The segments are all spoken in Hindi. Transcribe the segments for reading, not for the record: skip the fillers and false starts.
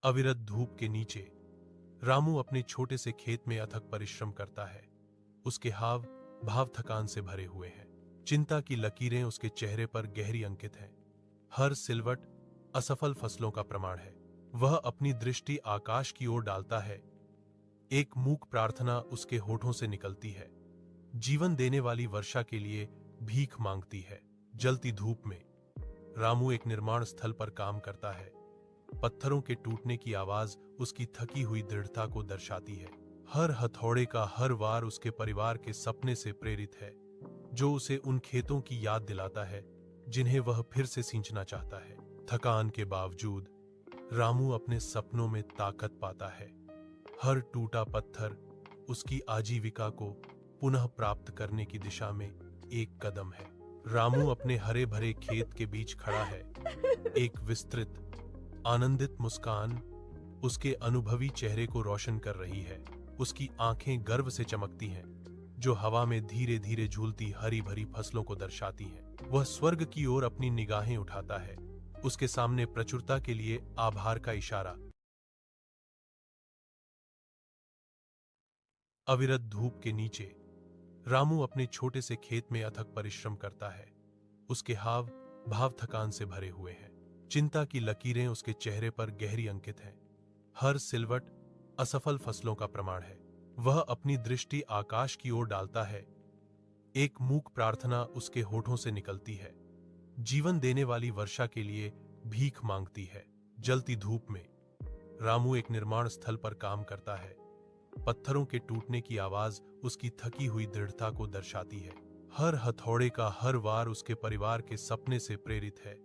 अविरत धूप के नीचे रामू अपने छोटे से खेत में अथक परिश्रम करता है। उसके हाव भाव थकान से भरे हुए हैं। चिंता की लकीरें उसके चेहरे पर गहरी अंकित हैं। हर सिलवट असफल फसलों का प्रमाण है। वह अपनी दृष्टि आकाश की ओर डालता है। एक मूक प्रार्थना उसके होठों से निकलती है। जीवन देने वाली वर्षा के लिए भीख मांगती है। जलती धूप में रामू एक निर्माण स्थल पर काम करता है। पत्थरों के टूटने की आवाज उसकी थकी हुई दृढ़ता को दर्शाती है। हर हथौड़े का हर वार उसके परिवार के सपने से प्रेरित है, जो उसे उन खेतों की याद दिलाता है जिन्हें वह फिर से सींचना चाहता है। थकान के बावजूद रामू अपने सपनों में ताकत पाता है। हर टूटा पत्थर उसकी आजीविका को पुनः प्राप्त करने की दिशा में एक कदम है। रामू अपने हरे भरे खेत के बीच खड़ा है। एक विस्तृत आनंदित मुस्कान उसके अनुभवी चेहरे को रोशन कर रही है। उसकी आंखें गर्व से चमकती हैं, जो हवा में धीरे धीरे झूलती हरी भरी फसलों को दर्शाती हैं। वह स्वर्ग की ओर अपनी निगाहें उठाता है। उसके सामने प्रचुरता के लिए आभार का इशारा। अविरत धूप के नीचे रामू अपने छोटे से खेत में अथक परिश्रम करता है। उसके हाव भाव थकान से भरे हुए हैं। चिंता की लकीरें उसके चेहरे पर गहरी अंकित हैं। हर सिलवट असफल फसलों का प्रमाण है। वह अपनी दृष्टि आकाश की ओर डालता है। एक मूक प्रार्थना उसके होठों से निकलती है। जीवन देने वाली वर्षा के लिए भीख मांगती है। जलती धूप में रामू एक निर्माण स्थल पर काम करता है। पत्थरों के टूटने की आवाज उसकी थकी हुई दृढ़ता को दर्शाती है। हर हथौड़े का हर वार उसके परिवार के सपने से प्रेरित है,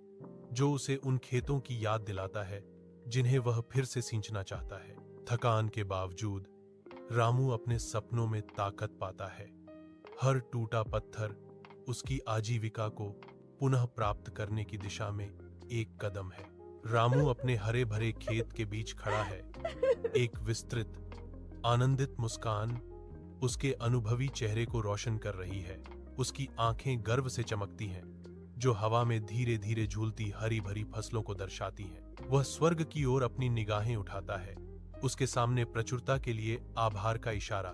जो उसे उन खेतों की याद दिलाता है जिन्हें वह फिर से सींचना चाहता है। थकान के बावजूद रामू अपने सपनों में ताकत पाता है। हर टूटा पत्थर उसकी आजीविका को पुनः प्राप्त करने की दिशा में एक कदम है। रामू अपने हरे भरे खेत के बीच खड़ा है। एक विस्तृत आनंदित मुस्कान उसके अनुभवी चेहरे को रोशन कर रही है। उसकी आंखें गर्व से चमकती हैं, जो हवा में धीरे धीरे झूलती हरी भरी फसलों को दर्शाती हैं। वह स्वर्ग की ओर अपनी निगाहें उठाता है। उसके सामने प्रचुरता के लिए आभार का इशारा।